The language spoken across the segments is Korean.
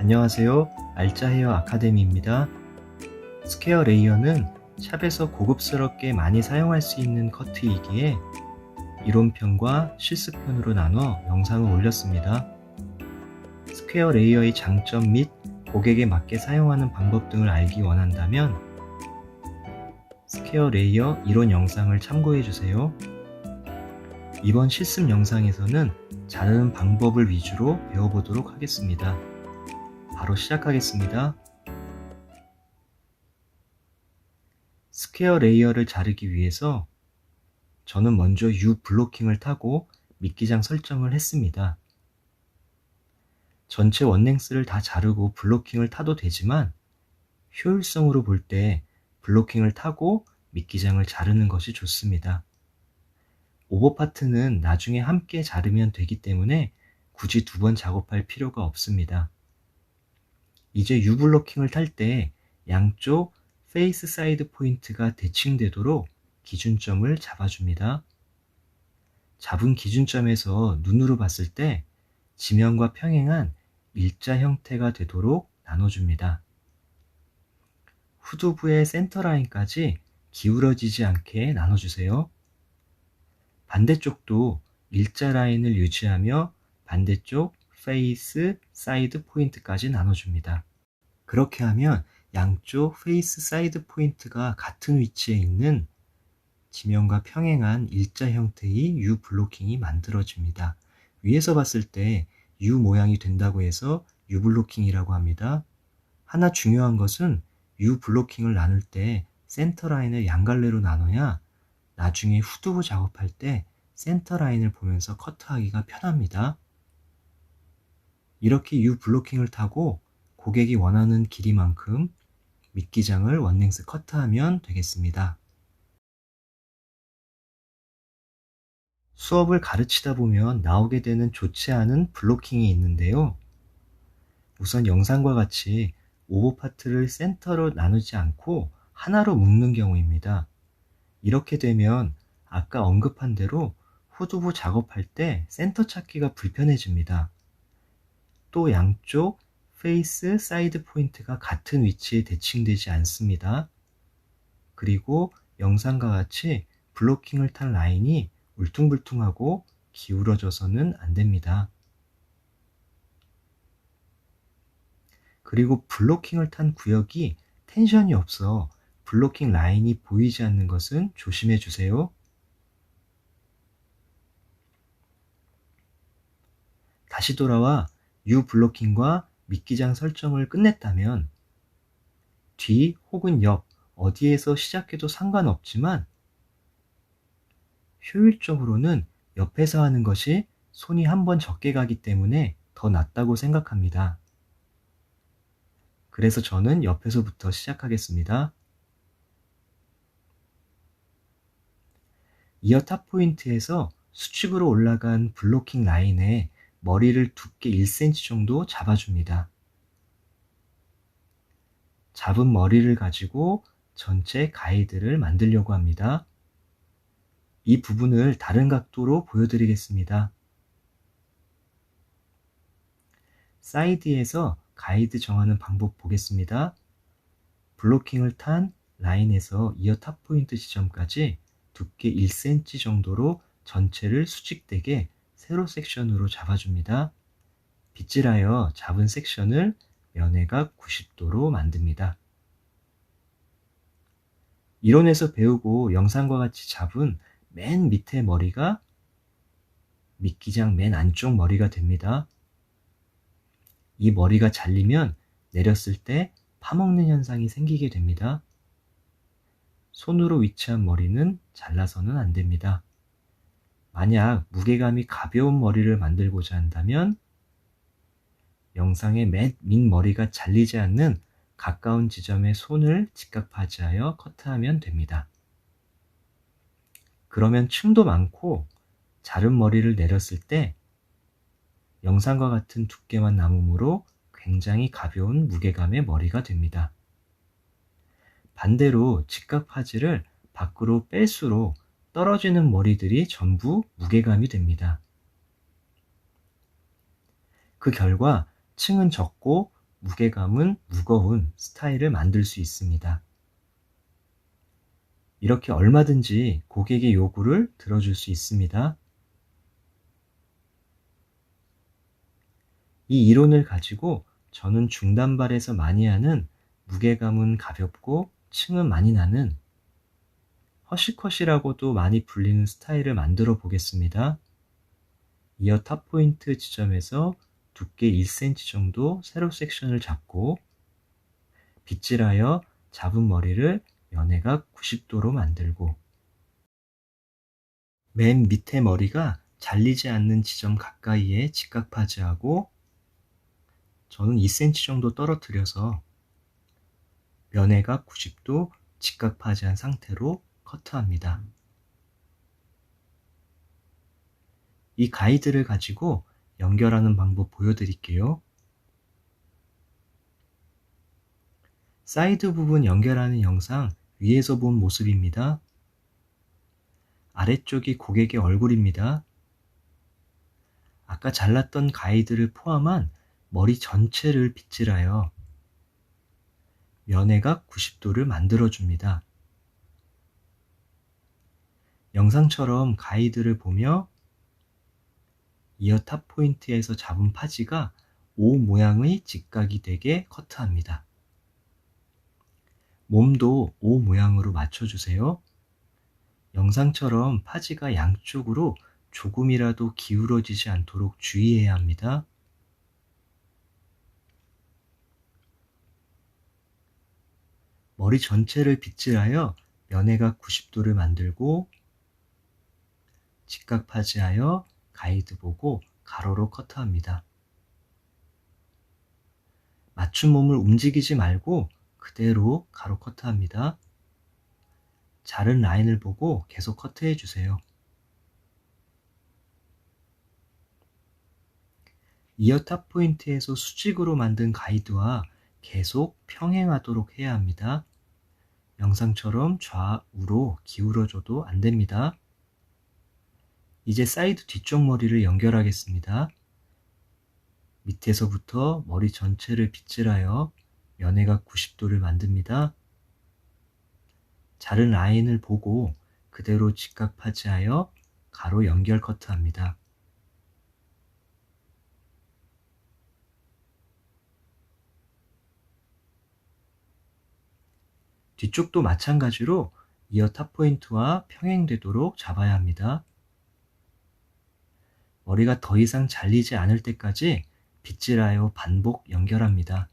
안녕하세요. 알짜 헤어 아카데미입니다. 스퀘어 레이어는 샵에서 고급스럽게 많이 사용할 수 있는 커트이기에 이론편과 실습편으로 나눠 영상을 올렸습니다. 스퀘어 레이어의 장점 및 고객에 맞게 사용하는 방법 등을 알기 원한다면 스퀘어 레이어 이론 영상을 참고해주세요. 이번 실습 영상에서는 자르는 방법을 위주로 배워보도록 하겠습니다. 바로 시작하겠습니다. 스퀘어 레이어를 자르기 위해서 저는 먼저 U 블로킹을 타고 미끼장 설정을 했습니다. 전체 원랭스를 다 자르고 블로킹을 타도 되지만 효율성으로 볼 때 블로킹을 타고 미끼장을 자르는 것이 좋습니다. 오버파트는 나중에 함께 자르면 되기 때문에 굳이 두 번 작업할 필요가 없습니다. 이제 U 블로킹을 탈 때 양쪽 페이스 사이드 포인트가 대칭되도록 기준점을 잡아줍니다. 잡은 기준점에서 눈으로 봤을 때 지면과 평행한 일자 형태가 되도록 나눠줍니다. 후두부의 센터라인까지 기울어지지 않게 나눠주세요. 반대쪽도 일자 라인을 유지하며 반대쪽 페이스 사이드 포인트까지 나눠줍니다. 그렇게 하면 양쪽 페이스 사이드 포인트가 같은 위치에 있는 지면과 평행한 일자 형태의 U 블로킹이 만들어집니다. 위에서 봤을 때 U 모양이 된다고 해서 U 블로킹이라고 합니다. 하나 중요한 것은 U 블로킹을 나눌 때 센터 라인을 양갈래로 나눠야 나중에 후두부 작업할 때 센터 라인을 보면서 커트하기가 편합니다. 이렇게 U 블로킹을 타고 고객이 원하는 길이만큼 미끼장을 원랭스 커트하면 되겠습니다. 수업을 가르치다 보면 나오게 되는 좋지 않은 블로킹이 있는데요. 우선 영상과 같이 오버파트를 센터로 나누지 않고 하나로 묶는 경우입니다. 이렇게 되면 아까 언급한 대로 후두부 작업할 때 센터 찾기가 불편해집니다. 또 양쪽 페이스 사이드 포인트가 같은 위치에 대칭되지 않습니다. 그리고 영상과 같이 블로킹을 탄 라인이 울퉁불퉁하고 기울어져서는 안 됩니다. 그리고 블로킹을 탄 구역이 텐션이 없어 블로킹 라인이 보이지 않는 것은 조심해 주세요. 다시 돌아와 U 블로킹과 미끼장 설정을 끝냈다면 뒤 혹은 옆 어디에서 시작해도 상관없지만 효율적으로는 옆에서 하는 것이 손이 한 번 적게 가기 때문에 더 낫다고 생각합니다. 그래서 저는 옆에서부터 시작하겠습니다. 이어 탑 포인트에서 수직으로 올라간 블로킹 라인에 머리를 두께 1cm 정도 잡아줍니다. 잡은 머리를 가지고 전체 가이드를 만들려고 합니다. 이 부분을 다른 각도로 보여드리겠습니다. 사이드에서 가이드 정하는 방법 보겠습니다. 블로킹을 탄 라인에서 이어 탑 포인트 지점까지 두께 1cm 정도로 전체를 수직되게 세로 섹션으로 잡아줍니다. 빗질하여 잡은 섹션을 면회각 90도로 만듭니다. 이론에서 배우고 영상과 같이 잡은 맨 밑에 머리가 미끼장 맨 안쪽 머리가 됩니다. 이 머리가 잘리면 내렸을 때 파먹는 현상이 생기게 됩니다. 손으로 위치한 머리는 잘라서는 안 됩니다. 만약 무게감이 가벼운 머리를 만들고자 한다면 영상의 맨 밑머리가 잘리지 않는 가까운 지점에 손을 직각파지하여 커트하면 됩니다. 그러면 층도 많고 자른 머리를 내렸을 때 영상과 같은 두께만 남으므로 굉장히 가벼운 무게감의 머리가 됩니다. 반대로 직각파지를 밖으로 뺄수록 떨어지는 머리들이 전부 무게감이 됩니다. 그 결과 층은 적고 무게감은 무거운 스타일을 만들 수 있습니다. 이렇게 얼마든지 고객의 요구를 들어줄 수 있습니다. 이 이론을 가지고 저는 중단발에서 많이 하는 무게감은 가볍고 층은 많이 나는 허쉬컷이라고도 많이 불리는 스타일을 만들어 보겠습니다. 이어 탑 포인트 지점에서 두께 1cm 정도 세로 섹션을 잡고 빗질하여 잡은 머리를 면해각 90도로 만들고 맨 밑에 머리가 잘리지 않는 지점 가까이에 직각 파지하고 저는 2cm 정도 떨어뜨려서 면해각 90도 직각 파지한 상태로 커트합니다. 이 가이드를 가지고 연결하는 방법 보여드릴게요. 사이드 부분 연결하는 영상 위에서 본 모습입니다. 아래쪽이 고객의 얼굴입니다. 아까 잘랐던 가이드를 포함한 머리 전체를 빗질하여 면해각 90도를 만들어줍니다. 영상처럼 가이드를 보며 이어 탑 포인트에서 잡은 파지가 O 모양의 직각이 되게 커트합니다. 몸도 O 모양으로 맞춰주세요. 영상처럼 파지가 양쪽으로 조금이라도 기울어지지 않도록 주의해야 합니다. 머리 전체를 빗질하여 면해각 90도를 만들고 직각 파지하여 가이드 보고 가로로 커트합니다. 맞춤 몸을 움직이지 말고 그대로 가로 커트합니다. 자른 라인을 보고 계속 커트해 주세요. 이어 탑 포인트에서 수직으로 만든 가이드와 계속 평행하도록 해야 합니다. 영상처럼 좌우로 기울어줘도 안 됩니다. 이제 사이드 뒤쪽 머리를 연결하겠습니다. 밑에서부터 머리 전체를 빗질하여 면해각 90도를 만듭니다. 자른 라인을 보고 그대로 직각 파지하여 가로 연결 커트합니다. 뒤쪽도 마찬가지로 이어 탑 포인트와 평행되도록 잡아야 합니다. 머리가 더 이상 잘리지 않을 때까지 빗질하여 반복 연결합니다.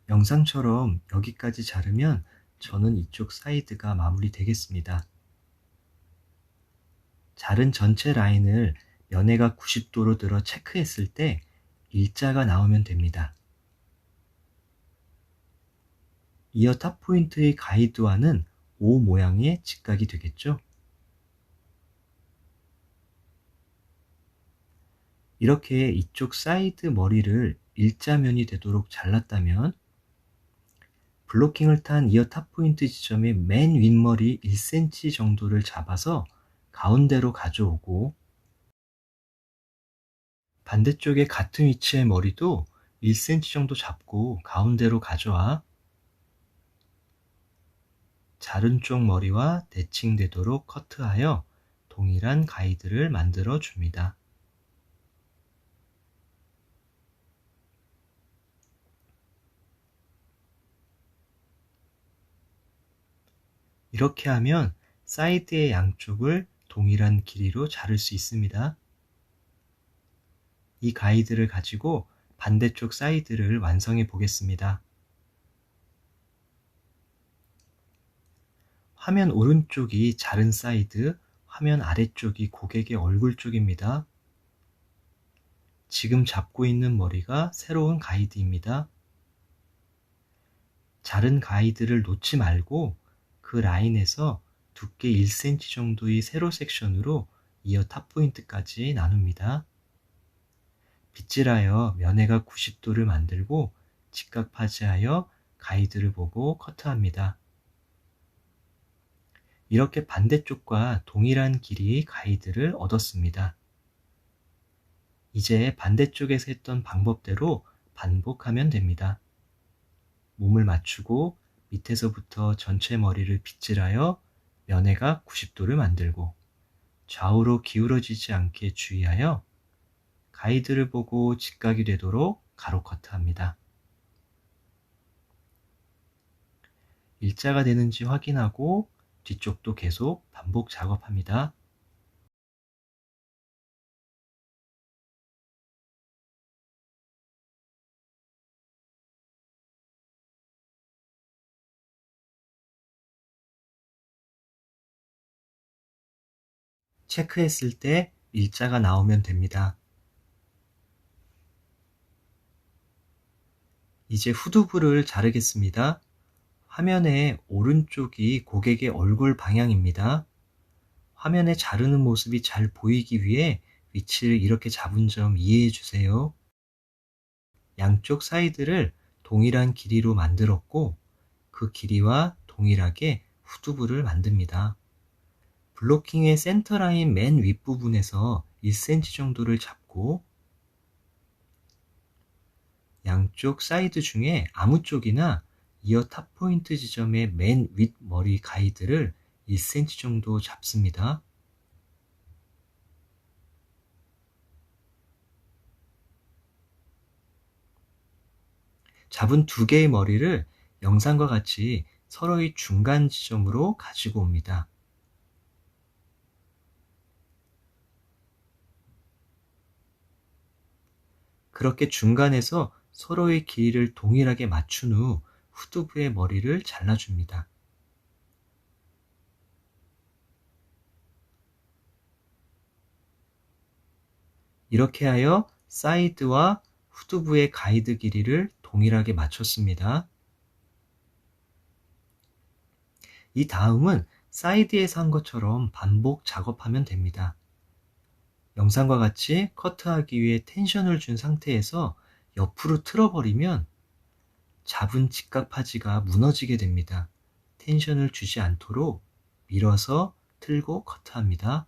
영상처럼 여기까지 자르면 저는 이쪽 사이드가 마무리 되겠습니다. 자른 전체 라인을 면해각 90도로 들어 체크했을 때 일자가 나오면 됩니다. 이어 탑 포인트의 가이드와는 O 모양의 직각이 되겠죠? 이렇게 이쪽 사이드 머리를 일자면이 되도록 잘랐다면 블로킹을 탄 이어 탑 포인트 지점의 맨 윗머리 1cm 정도를 잡아서 가운데로 가져오고 반대쪽에 같은 위치의 머리도 1cm 정도 잡고 가운데로 가져와 자른 쪽 머리와 대칭되도록 커트하여 동일한 가이드를 만들어 줍니다. 이렇게 하면 사이드의 양쪽을 동일한 길이로 자를 수 있습니다. 이 가이드를 가지고 반대쪽 사이드를 완성해 보겠습니다. 화면 오른쪽이 자른 사이드, 화면 아래쪽이 고객의 얼굴 쪽입니다. 지금 잡고 있는 머리가 새로운 가이드입니다. 자른 가이드를 놓지 말고 그 라인에서 두께 1cm 정도의 세로 섹션으로 이어 탑 포인트까지 나눕니다. 빗질하여 면해각 90도를 만들고 직각파지하여 가이드를 보고 커트합니다. 이렇게 반대쪽과 동일한 길이의 가이드를 얻었습니다. 이제 반대쪽에서 했던 방법대로 반복하면 됩니다. 몸을 맞추고 밑에서부터 전체 머리를 빗질하여 면회각 90도를 만들고 좌우로 기울어지지 않게 주의하여 가이드를 보고 직각이 되도록 가로 커트합니다. 일자가 되는지 확인하고 뒤쪽도 계속 반복 작업합니다. 체크했을 때 일자가 나오면 됩니다. 이제 후두부를 자르겠습니다. 화면의 오른쪽이 고객의 얼굴 방향입니다. 화면에 자르는 모습이 잘 보이기 위해 위치를 이렇게 잡은 점 이해해 주세요. 양쪽 사이드를 동일한 길이로 만들었고 그 길이와 동일하게 후두부를 만듭니다. 블로킹의 센터라인 맨 윗부분에서 1cm 정도를 잡고 양쪽 사이드 중에 아무 쪽이나 이어 탑포인트 지점의 맨 윗머리 가이드를 1cm 정도 잡습니다. 잡은 두 개의 머리를 영상과 같이 서로의 중간 지점으로 가지고 옵니다. 그렇게 중간에서 서로의 길이를 동일하게 맞춘 후 후두부의 머리를 잘라줍니다. 이렇게 하여 사이드와 후두부의 가이드 길이를 동일하게 맞췄습니다. 이 다음은 사이드에서 한 것처럼 반복 작업하면 됩니다. 영상과 같이 커트하기 위해 텐션을 준 상태에서 옆으로 틀어버리면 잡은 직각파지가 무너지게 됩니다. 텐션을 주지 않도록 밀어서 틀고 커트합니다.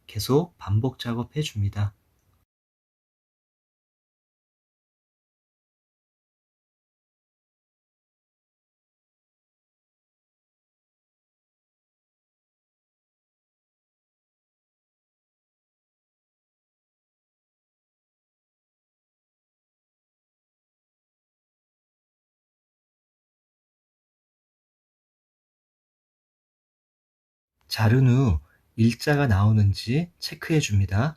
계속 반복 작업해 줍니다. 자른 후 일자가 나오는지 체크해 줍니다.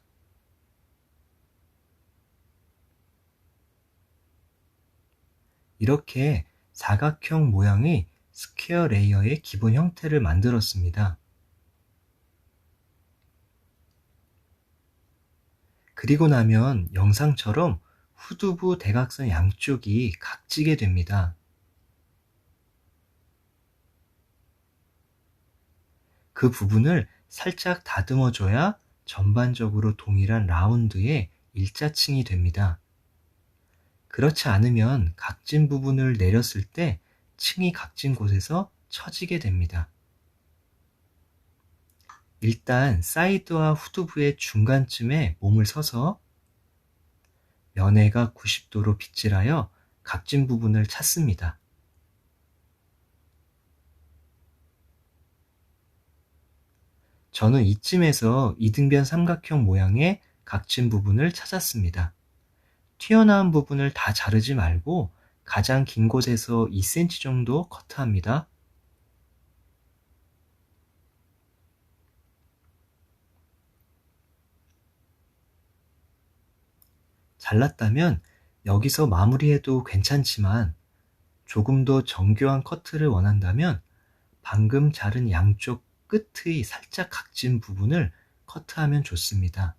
이렇게 사각형 모양의 스퀘어 레이어의 기본 형태를 만들었습니다. 그리고 나면 영상처럼 후두부 대각선 양쪽이 각지게 됩니다. 그 부분을 살짝 다듬어 줘야 전반적으로 동일한 라운드의 일자층이 됩니다. 그렇지 않으면 각진 부분을 내렸을 때 층이 각진 곳에서 처지게 됩니다. 일단 사이드와 후두부의 중간쯤에 몸을 서서 면회각 90도로 빗질하여 각진 부분을 찾습니다. 저는 이쯤에서 이등변 삼각형 모양의 각진 부분을 찾았습니다. 튀어나온 부분을 다 자르지 말고 가장 긴 곳에서 2cm 정도 커트합니다. 잘랐다면 여기서 마무리해도 괜찮지만 조금 더 정교한 커트를 원한다면 방금 자른 양쪽 끝의 살짝 각진 부분을 커트하면 좋습니다.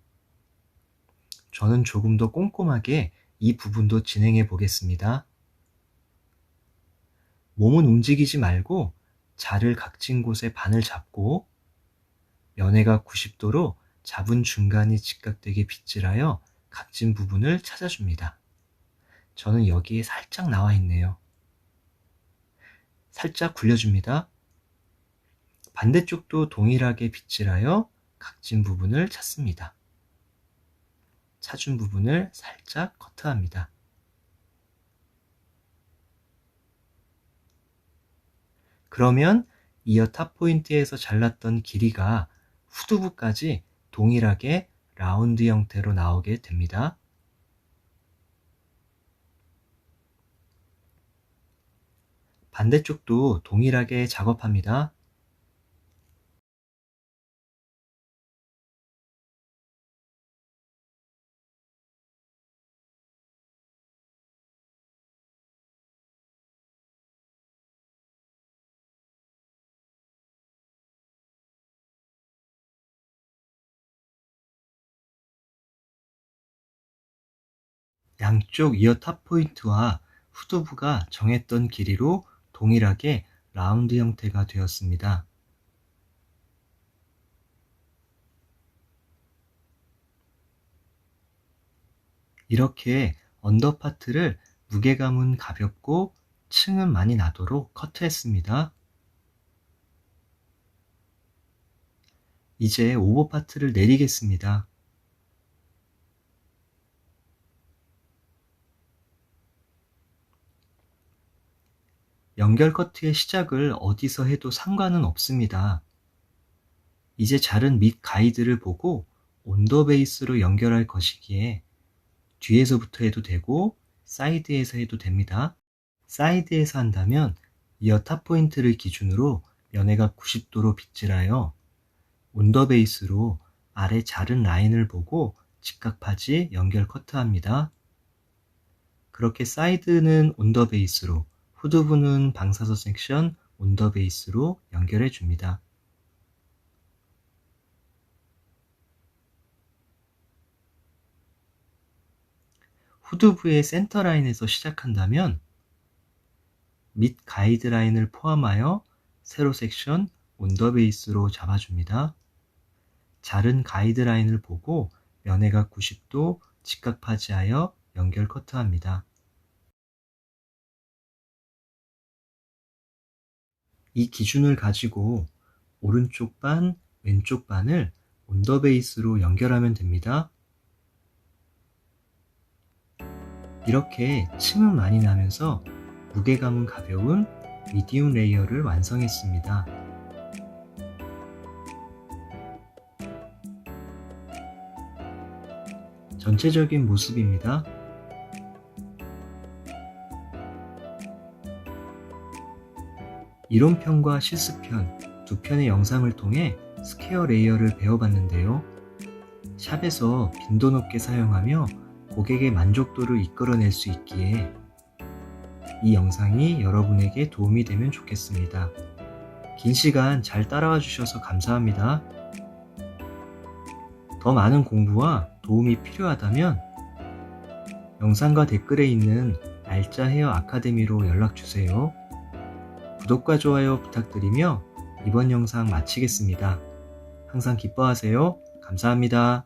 저는 조금 더 꼼꼼하게 이 부분도 진행해 보겠습니다. 몸은 움직이지 말고 자를 각진 곳에 반을 잡고 면회각 90도로 잡은 중간이 직각되게 빗질하여 각진 부분을 찾아줍니다. 저는 여기에 살짝 나와 있네요. 살짝 굴려줍니다. 반대쪽도 동일하게 빗질하여 각진 부분을 찾습니다. 찾은 부분을 살짝 커트합니다. 그러면 이어 탑 포인트에서 잘랐던 길이가 후두부까지 동일하게 라운드 형태로 나오게 됩니다. 반대쪽도 동일하게 작업합니다. 양쪽 이어 탑 포인트와 후두부가 정했던 길이로 동일하게 라운드 형태가 되었습니다. 이렇게 언더파트를 무게감은 가볍고 층은 많이 나도록 커트했습니다. 이제 오버파트를 내리겠습니다. 연결 커트의 시작을 어디서 해도 상관은 없습니다. 이제 자른 밑 가이드를 보고 온더 베이스로 연결할 것이기에 뒤에서부터 해도 되고 사이드에서 해도 됩니다. 사이드에서 한다면 이어 탑 포인트를 기준으로 면회가 90도로 빗질하여 온더 베이스로 아래 자른 라인을 보고 직각파지 연결 커트합니다. 그렇게 사이드는 온더 베이스로, 후두부는 방사선 섹션 온더 베이스로 연결해 줍니다. 후두부의 센터 라인에서 시작한다면 밑 가이드라인을 포함하여 세로 섹션 온더 베이스로 잡아줍니다. 자른 가이드라인을 보고 면회각 90도 직각파지하여 연결 커트합니다. 이 기준을 가지고 오른쪽 반, 왼쪽 반을 온더 베이스로 연결하면 됩니다. 이렇게 층은 많이 나면서 무게감은 가벼운 미디움 레이어를 완성했습니다. 전체적인 모습입니다. 이론편과 실습편 두 편의 영상을 통해 스퀘어 레이어를 배워봤는데요. 샵에서 빈도 높게 사용하며 고객의 만족도를 이끌어낼 수 있기에 이 영상이 여러분에게 도움이 되면 좋겠습니다. 긴 시간 잘 따라와 주셔서 감사합니다. 더 많은 공부와 도움이 필요하다면 영상과 댓글에 있는 알짜 헤어 아카데미로 연락주세요. 구독과 좋아요 부탁드리며 이번 영상 마치겠습니다. 항상 기뻐하세요. 감사합니다.